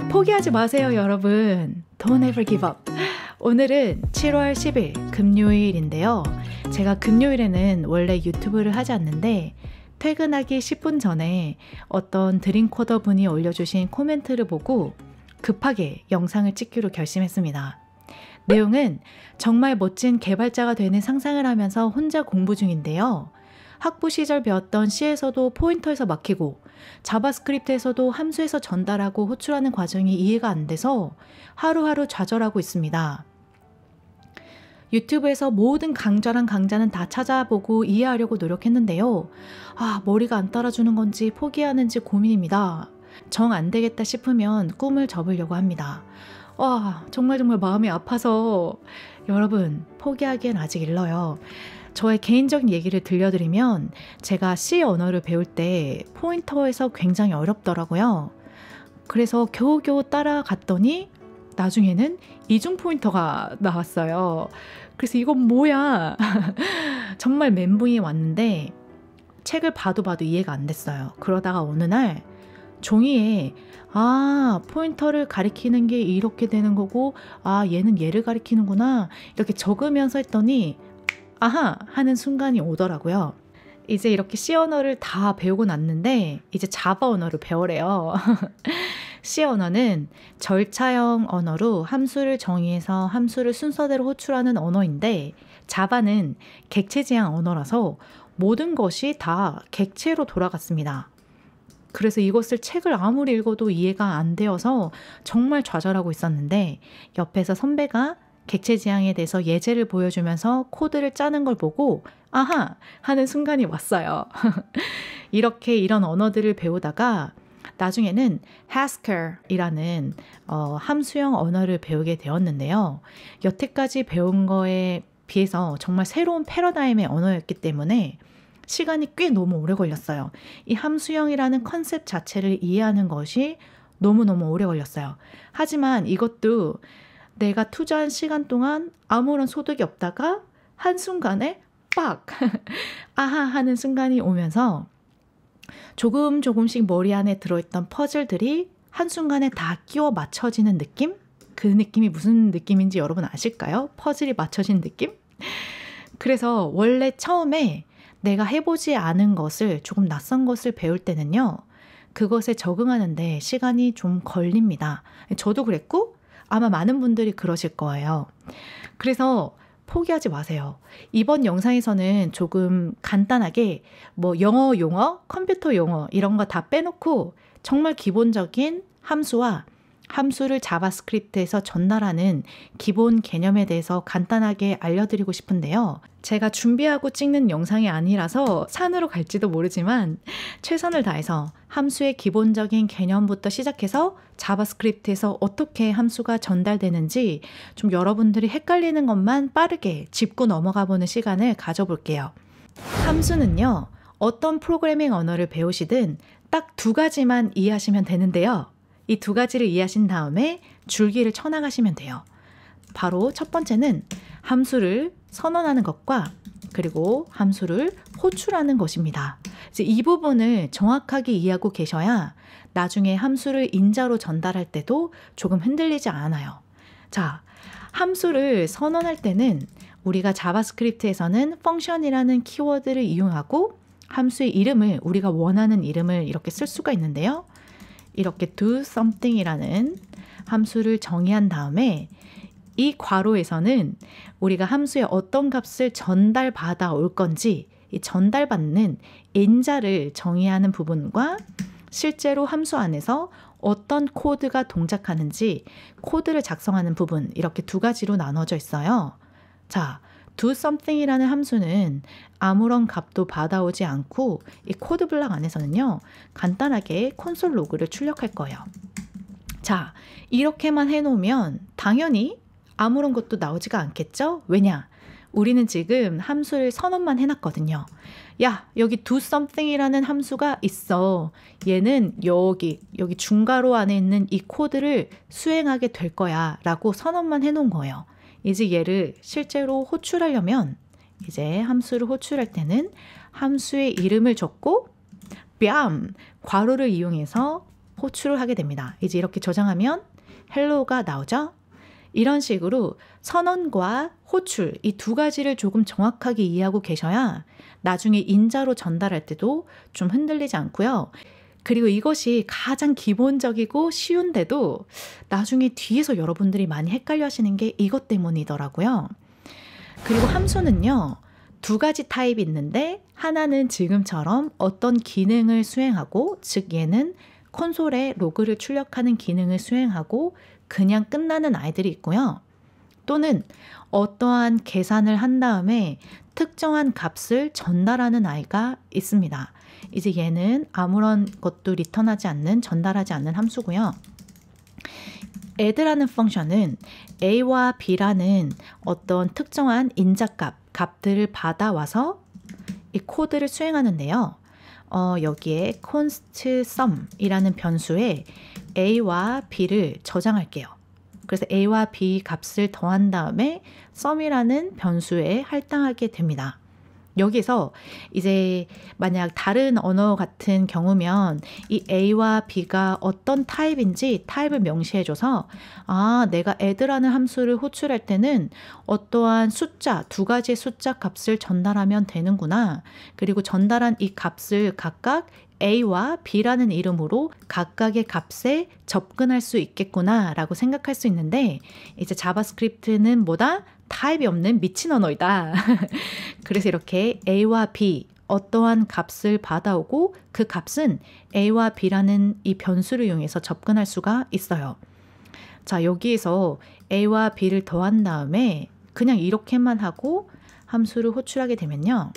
포기하지 마세요, 여러분. Don't ever give up. 오늘은 7월 10일 금요일인데요. 제가 금요일에는 원래 유튜브를 하지 않는데 퇴근하기 10분 전에 어떤 드림코더 분이 올려주신 코멘트를 보고 급하게 영상을 찍기로 결심했습니다. 내용은 정말 멋진 개발자가 되는 상상을 하면서 혼자 공부 중인데요. 학부 시절 배웠던 C에서도 포인터에서 막히고 자바스크립트에서도 함수에서 전달하고 호출하는 과정이 이해가 안 돼서 하루하루 좌절하고 있습니다. 유튜브에서 모든 강좌는 다 찾아보고 이해하려고 노력했는데요. 머리가 안 따라주는 건지 포기하는지 고민입니다. 정 안 되겠다 싶으면 꿈을 접으려고 합니다. 정말 마음이 아파서 여러분, 포기하기엔 아직 일러요. 저의 개인적인 얘기를 들려드리면 제가 C 언어를 배울 때 포인터에서 굉장히 어렵더라고요. 그래서 겨우겨우 따라갔더니 나중에는 이중 포인터가 나왔어요. 그래서 이건 뭐야? 정말 멘붕이 왔는데 책을 봐도 이해가 안 됐어요. 그러다가 어느 날 종이에 포인터를 가리키는 게 이렇게 되는 거고 얘는 얘를 가리키는구나 이렇게 적으면서 했더니 아하 하는 순간이 오더라고요. 이제 이렇게 C 언어를 다 배우고 났는데 이제 자바 언어를 배우래요. C 언어는 절차형 언어로 함수를 정의해서 함수를 순서대로 호출하는 언어인데 자바는 객체지향 언어라서 모든 것이 다 객체로 돌아갔습니다. 그래서 이것을 책을 아무리 읽어도 이해가 안 되어서 정말 좌절하고 있었는데 옆에서 선배가 객체지향에 대해서 예제를 보여주면서 코드를 짜는 걸 보고 아하 하는 순간이 왔어요. 이런 언어들을 배우다가 나중에는 Haskell이라는 함수형 언어를 배우게 되었는데요. 여태까지 배운 거에 비해서 정말 새로운 패러다임의 언어였기 때문에 시간이 꽤 너무 오래 걸렸어요. 이 함수형이라는 컨셉 자체를 이해하는 것이 너무너무 오래 걸렸어요. 하지만 이것도 내가 투자한 시간 동안 아무런 소득이 없다가 한순간에 빡! 아하 하는 순간이 오면서 조금씩 머리 안에 들어있던 퍼즐들이 한순간에 다 끼워 맞춰지는 느낌? 그 느낌이 무슨 느낌인지 여러분 아실까요? 퍼즐이 맞춰진 느낌? 그래서 원래 처음에 내가 해보지 않은 것을 조금 낯선 것을 배울 때는요. 그것에 적응하는데 시간이 좀 걸립니다. 저도 그랬고 아마 많은 분들이 그러실 거예요. 그래서 포기하지 마세요. 이번 영상에서는 조금 간단하게 영어 용어, 컴퓨터 용어 이런 거 다 빼놓고 정말 기본적인 함수와 함수를 자바스크립트에서 전달하는 기본 개념에 대해서 간단하게 알려드리고 싶은데요. 제가 준비하고 찍는 영상이 아니라서 산으로 갈지도 모르지만 최선을 다해서 함수의 기본적인 개념부터 시작해서 자바스크립트에서 어떻게 함수가 전달되는지 좀 여러분들이 헷갈리는 것만 빠르게 짚고 넘어가 보는 시간을 가져볼게요. 함수는요, 어떤 프로그래밍 언어를 배우시든 딱 두 가지만 이해하시면 되는데요. 이 두 가지를 이해하신 다음에 줄기를 쳐나가시면 돼요. 바로 첫 번째는 함수를 선언하는 것과 그리고 함수를 호출하는 것입니다. 이제 이 부분을 정확하게 이해하고 계셔야 나중에 함수를 인자로 전달할 때도 조금 흔들리지 않아요. 자, 함수를 선언할 때는 우리가 자바스크립트에서는 펑션이라는 키워드를 이용하고 함수의 이름을 우리가 원하는 이름을 이렇게 쓸 수가 있는데요. 이렇게 do something이라는 함수를 정의한 다음에 이 괄호에서는 우리가 함수의 어떤 값을 전달받아 올 건지 이 전달받는 인자를 정의하는 부분과 실제로 함수 안에서 어떤 코드가 동작하는지 코드를 작성하는 부분 이렇게 두 가지로 나눠져 있어요. 자, do something이라는 함수는 아무런 값도 받아오지 않고 이 코드 블록 안에서는요. 간단하게 콘솔 로그를 출력할 거예요. 자, 이렇게만 해놓으면 당연히 아무런 것도 나오지가 않겠죠? 왜냐? 우리는 지금 함수를 선언만 해놨거든요. 야, 여기 do something이라는 함수가 있어. 얘는 여기 중괄호 안에 있는 이 코드를 수행하게 될 거야 라고 선언만 해놓은 거예요. 이제 얘를 실제로 호출하려면 이제 함수를 호출할 때는 함수의 이름을 적고 뺨! 괄호를 이용해서 호출을 하게 됩니다. 이제 이렇게 저장하면 hello가 나오죠. 이런 식으로 선언과 호출 이 두 가지를 조금 정확하게 이해하고 계셔야 나중에 인자로 전달할 때도 좀 흔들리지 않고요. 그리고 이것이 가장 기본적이고 쉬운데도 나중에 뒤에서 여러분들이 많이 헷갈려 하시는 게 이것 때문이더라고요. 그리고 함수는요. 두 가지 타입이 있는데 하나는 지금처럼 어떤 기능을 수행하고 즉 얘는 콘솔에 로그를 출력하는 기능을 수행하고 그냥 끝나는 아이들이 있고요. 또는 어떠한 계산을 한 다음에 특정한 값을 전달하는 아이가 있습니다. 이제 얘는 아무런 것도 리턴하지 않는, 전달하지 않는 함수고요. add라는 펑션은 a와 b라는 어떤 특정한 값들을 받아와서 이 코드를 수행하는데요. 여기에 const sum이라는 변수에 a와 b를 저장할게요. 그래서 a와 b 값을 더한 다음에 sum이라는 변수에 할당하게 됩니다. 여기서 이제 만약 다른 언어 같은 경우면 이 a와 b가 어떤 타입인지 타입을 명시해줘서 내가 add라는 함수를 호출할 때는 어떠한 숫자, 두 가지의 숫자 값을 전달하면 되는구나. 그리고 전달한 이 값을 각각 a와 b라는 이름으로 각각의 값에 접근할 수 있겠구나 라고 생각할 수 있는데 이제 자바스크립트는 뭐다? 타입이 없는 미친 언어이다. 그래서 이렇게 a와 b 어떠한 값을 받아오고 그 값은 a와 b라는 이 변수를 이용해서 접근할 수가 있어요. 자, 여기에서 a와 b를 더한 다음에 그냥 이렇게만 하고 함수를 호출하게 되면요.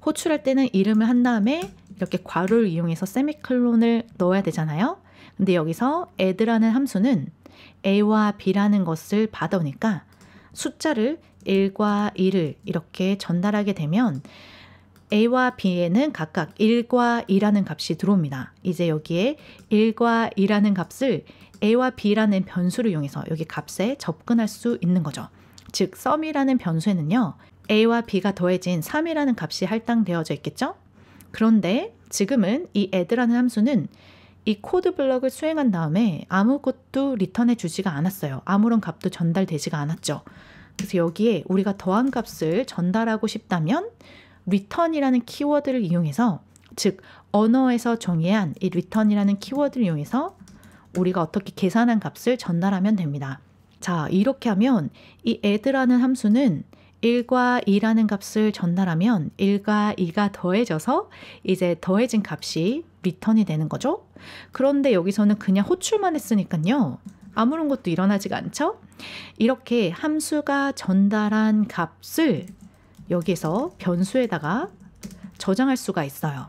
호출할 때는 이름을 한 다음에 이렇게 괄호를 이용해서 세미콜론을 넣어야 되잖아요. 근데 여기서 add라는 함수는 a와 b라는 것을 받아오니까 숫자를 1과 2를 이렇게 전달하게 되면 a와 b에는 각각 1과 2라는 값이 들어옵니다. 이제 여기에 1과 2라는 값을 a와 b라는 변수를 이용해서 여기 값에 접근할 수 있는 거죠. 즉 sum이라는 변수에는요. a와 b가 더해진 3이라는 값이 할당되어져 있겠죠? 그런데 지금은 이 add라는 함수는 이 코드 블럭을 수행한 다음에 아무것도 리턴해 주지가 않았어요. 아무런 값도 전달되지가 않았죠. 그래서 여기에 우리가 더한 값을 전달하고 싶다면 return이라는 키워드를 이용해서 즉 언어에서 정의한 이 return이라는 키워드를 이용해서 우리가 어떻게 계산한 값을 전달하면 됩니다. 자, 이렇게 하면 이 add라는 함수는 1과 2라는 값을 전달하면 1과 2가 더해져서 이제 더해진 값이 리턴이 되는 거죠. 그런데 여기서는 그냥 호출만 했으니까요. 아무런 것도 일어나지가 않죠. 이렇게 함수가 전달한 값을 여기서 변수에다가 저장할 수가 있어요.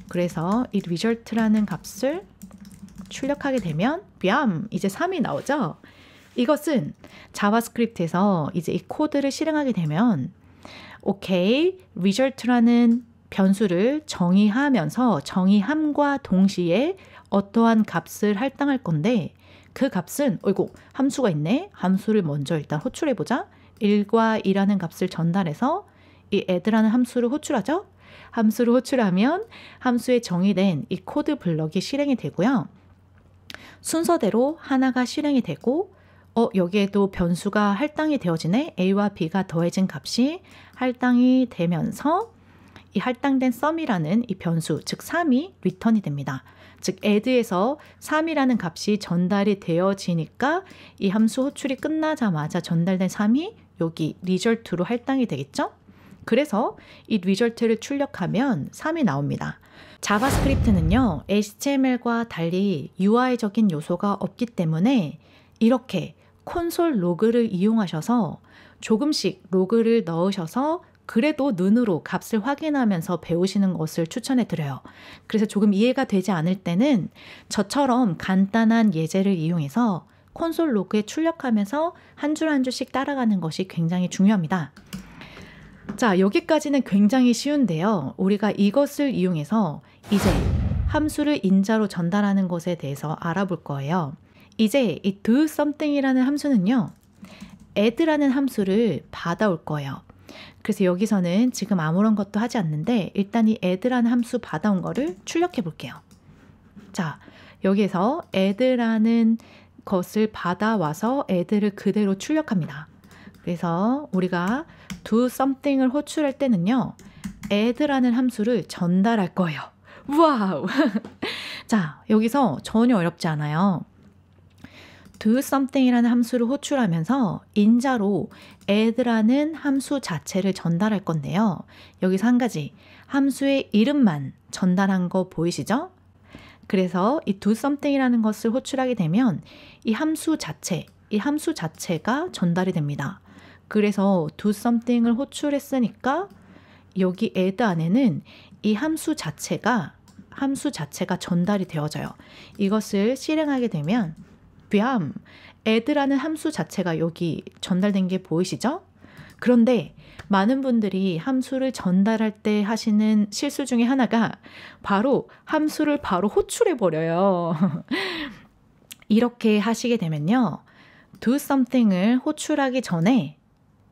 그래서 이 result라는 값을 출력하게 되면 뺨! 이제 3이 나오죠. 이것은 자바스크립트에서 이제 이 코드를 실행하게 되면 오케이, result라는 변수를 정의하면서 정의함과 동시에 어떠한 값을 할당할 건데 그 값은 함수가 있네. 함수를 먼저 일단 호출해보자. 1과 2라는 값을 전달해서 이 add라는 함수를 호출하죠. 함수를 호출하면 함수에 정의된 이 코드 블럭이 실행이 되고요. 순서대로 하나가 실행이 되고 여기에도 변수가 할당이 되어지네. a와 b가 더해진 값이 할당이 되면서 이 할당된 sum이라는 이 변수, 즉 3이 리턴이 됩니다. 즉 add에서 3이라는 값이 전달이 되어지니까 이 함수 호출이 끝나자마자 전달된 3이 여기 result로 할당이 되겠죠? 그래서 이 result를 출력하면 3이 나옵니다. 자바스크립트는요, HTML과 달리 UI적인 요소가 없기 때문에 이렇게 콘솔 로그를 이용하셔서 조금씩 로그를 넣으셔서 그래도 눈으로 값을 확인하면서 배우시는 것을 추천해 드려요. 그래서 조금 이해가 되지 않을 때는 저처럼 간단한 예제를 이용해서 콘솔 로그에 출력하면서 한 줄 한 줄씩 따라가는 것이 굉장히 중요합니다. 자, 여기까지는 굉장히 쉬운데요. 우리가 이것을 이용해서 이제 함수를 인자로 전달하는 것에 대해서 알아볼 거예요. 이제 이 do something이라는 함수는요. add라는 함수를 받아올 거예요. 그래서 여기서는 지금 아무런 것도 하지 않는데 일단 이 add라는 함수 받아온 거를 출력해 볼게요. 자, 여기에서 add라는 것을 받아와서 add를 그대로 출력합니다. 그래서 우리가 do something을 호출할 때는요, add라는 함수를 전달할 거예요. 와우! 자, 여기서 전혀 어렵지 않아요. do something이라는 함수를 호출하면서 인자로 add라는 함수 자체를 전달할 건데요. 여기서 한 가지, 함수의 이름만 전달한 거 보이시죠? 그래서 이 do something이라는 것을 호출하게 되면 이 함수 자체가 전달이 됩니다. 그래서 do something을 호출했으니까 여기 add 안에는 이 함수 자체가 전달이 되어져요. 이것을 실행하게 되면 add라는 함수 자체가 여기 전달된 게 보이시죠? 그런데 많은 분들이 함수를 전달할 때 하시는 실수 중에 하나가 바로 함수를 바로 호출해 버려요. 이렇게 하시게 되면요, do something을 호출하기 전에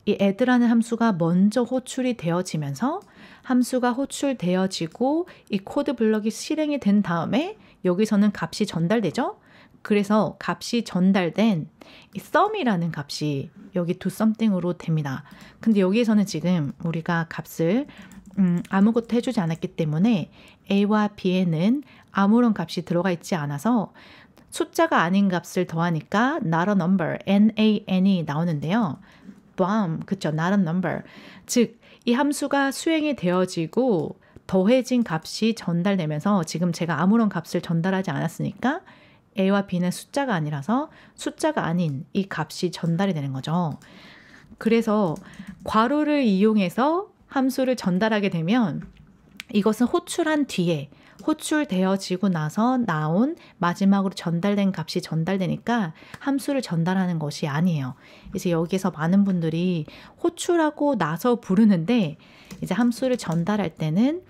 이 add라는 함수가 먼저 호출이 되어지면서 함수가 호출되어지고 이 코드 블럭이 실행이 된 다음에 여기서는 값이 전달되죠? 그래서 값이 전달된 이 sum이라는 값이 여기 do something으로 됩니다. 근데 여기에서는 지금 우리가 값을 아무것도 해주지 않았기 때문에 a와 b에는 아무런 값이 들어가 있지 않아서 숫자가 아닌 값을 더하니까 not a number, nan이 나오는데요. 그쵸, not a number. 즉, 이 함수가 수행이 되어지고 더해진 값이 전달되면서 지금 제가 아무런 값을 전달하지 않았으니까 a와 b는 숫자가 아니라서 숫자가 아닌 이 값이 전달이 되는 거죠. 그래서 괄호를 이용해서 함수를 전달하게 되면 이것은 호출한 뒤에 호출되어지고 나서 나온 마지막으로 전달된 값이 전달되니까 함수를 전달하는 것이 아니에요. 이제 여기서 많은 분들이 호출하고 나서 부르는데 이제 함수를 전달할 때는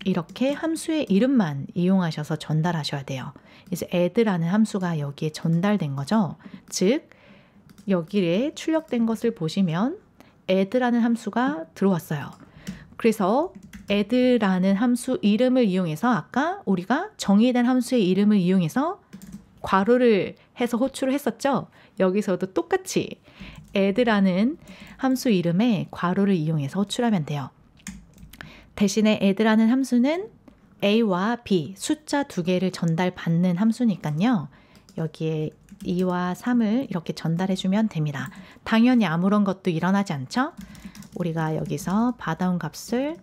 이렇게 함수의 이름만 이용하셔서 전달하셔야 돼요. 이제 add라는 함수가 여기에 전달된 거죠. 즉 여기에 출력된 것을 보시면 add라는 함수가 들어왔어요. 그래서 add라는 함수 이름을 이용해서 아까 우리가 정의된 함수의 이름을 이용해서 괄호를 해서 호출을 했었죠. 여기서도 똑같이 add라는 함수 이름에 괄호를 이용해서 호출하면 돼요. 대신에 add라는 함수는 a와 b 숫자 두 개를 전달받는 함수니까요. 여기에 2와 3을 이렇게 전달해주면 됩니다. 당연히 아무런 것도 일어나지 않죠? 우리가 여기서 받아온 값을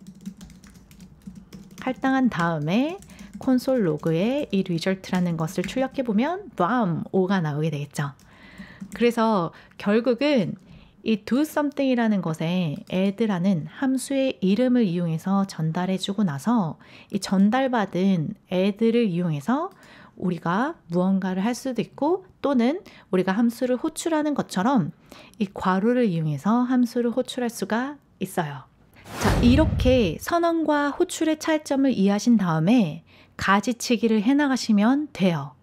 할당한 다음에 콘솔 로그에 이 result라는 것을 출력해보면 5가 나오게 되겠죠. 그래서 결국은 이 do something이라는 것에 add라는 함수의 이름을 이용해서 전달해주고 나서 이 전달받은 add를 이용해서 우리가 무언가를 할 수도 있고 또는 우리가 함수를 호출하는 것처럼 이 괄호를 이용해서 함수를 호출할 수가 있어요. 자, 이렇게 선언과 호출의 차이점을 이해하신 다음에 가지치기를 해나가시면 돼요.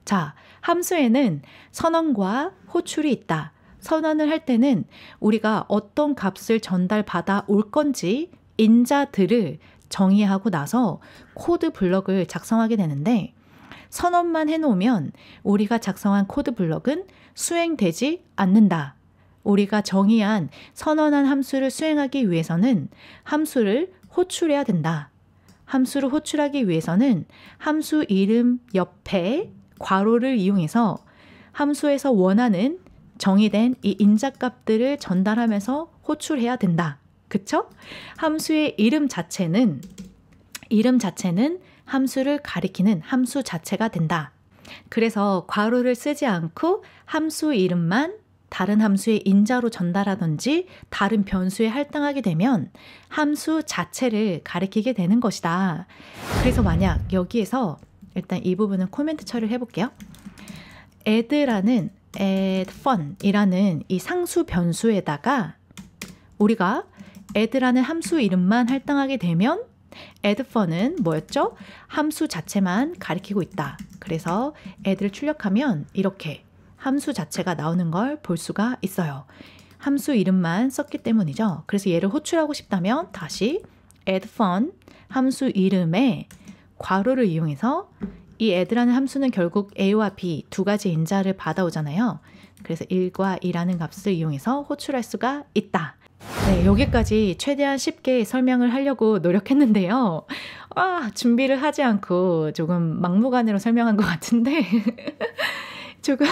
자, 함수에는 선언과 호출이 있다. 선언을 할 때는 우리가 어떤 값을 전달받아 올 건지 인자들을 정의하고 나서 코드 블럭을 작성하게 되는데 선언만 해놓으면 우리가 작성한 코드 블럭은 수행되지 않는다. 우리가 정의한 선언한 함수를 수행하기 위해서는 함수를 호출해야 된다. 함수를 호출하기 위해서는 함수 이름 옆에 괄호를 이용해서 함수에서 원하는 정의된 이 인자값들을 전달하면서 호출해야 된다. 그쵸? 함수의 이름 자체는 함수를 가리키는 함수 자체가 된다. 그래서 괄호를 쓰지 않고 함수 이름만 다른 함수의 인자로 전달하든지 다른 변수에 할당하게 되면 함수 자체를 가리키게 되는 것이다. 그래서 만약 여기에서 일단 이 부분은 코멘트 처리를 해볼게요. add라는 add fun이라는 이 상수 변수에다가 우리가 add라는 함수 이름만 할당하게 되면 add fun은 뭐였죠? 함수 자체만 가리키고 있다. 그래서 add를 출력하면 이렇게 함수 자체가 나오는 걸 볼 수가 있어요. 함수 이름만 썼기 때문이죠. 그래서 얘를 호출하고 싶다면 다시 add fun 함수 이름에 괄호를 이용해서 이 add라는 함수는 결국 a와 b 두 가지 인자를 받아오잖아요. 그래서 1과 2라는 값을 이용해서 호출할 수가 있다. 네, 여기까지 최대한 쉽게 설명을 하려고 노력했는데요. 준비를 하지 않고 조금 막무가내로 설명한 것 같은데 조금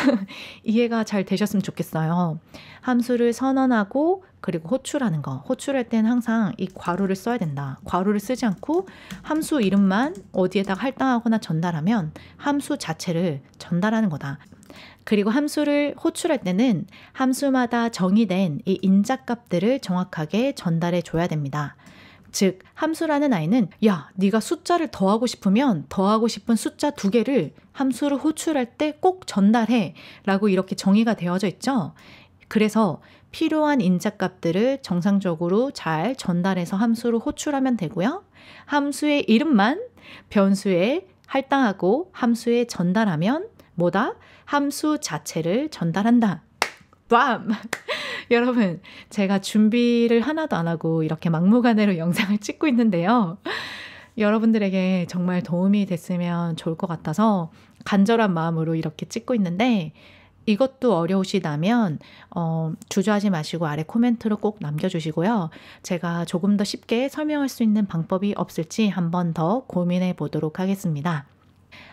이해가 잘 되셨으면 좋겠어요. 함수를 선언하고 그리고 호출하는 거. 호출할 때는 항상 이 괄호를 써야 된다. 괄호를 쓰지 않고 함수 이름만 어디에다가 할당하거나 전달하면 함수 자체를 전달하는 거다. 그리고 함수를 호출할 때는 함수마다 정의된 이 인자값들을 정확하게 전달해 줘야 됩니다. 즉 함수라는 아이는 야, 네가 숫자를 더하고 싶으면 더하고 싶은 숫자 2개를 함수를 호출할 때 꼭 전달해 라고 이렇게 정의가 되어져 있죠. 그래서 필요한 인자값들을 정상적으로 잘 전달해서 함수를 호출하면 되고요. 함수의 이름만 변수에 할당하고 함수에 전달하면 뭐다? 함수 자체를 전달한다. 빰! 여러분, 제가 준비를 하나도 안 하고 이렇게 막무가내로 영상을 찍고 있는데요. 여러분들에게 정말 도움이 됐으면 좋을 것 같아서 간절한 마음으로 이렇게 찍고 있는데 이것도 어려우시다면 주저하지 마시고 아래 코멘트로 꼭 남겨주시고요. 제가 조금 더 쉽게 설명할 수 있는 방법이 없을지 한 번 더 고민해 보도록 하겠습니다.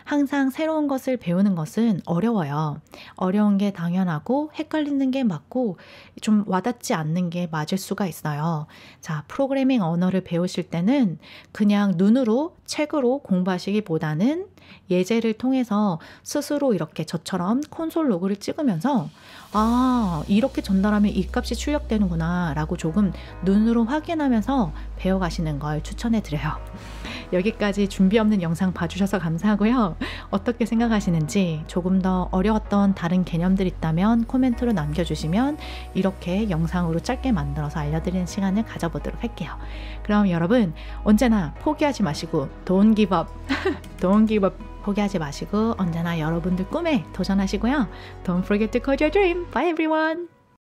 항상 새로운 것을 배우는 것은 어려워요. 어려운 게 당연하고 헷갈리는 게 맞고 좀 와닿지 않는 게 맞을 수가 있어요. 자, 프로그래밍 언어를 배우실 때는 그냥 눈으로 책으로 공부하시기보다는 예제를 통해서 스스로 이렇게 저처럼 콘솔 로그를 찍으면서 이렇게 전달하면 이 값이 출력되는구나 라고 조금 눈으로 확인하면서 배워가시는 걸 추천해 드려요. 여기까지 준비 없는 영상 봐주셔서 감사하고요. 어떻게 생각하시는지 조금 더 어려웠던 다른 개념들 있다면 코멘트로 남겨주시면 이렇게 영상으로 짧게 만들어서 알려드리는 시간을 가져보도록 할게요. 그럼 여러분 언제나 포기하지 마시고 Don't give up. Don't give up. 포기하지 마시고 언제나 여러분들 꿈에 도전하시고요. Don't forget to code your dream. Bye everyone.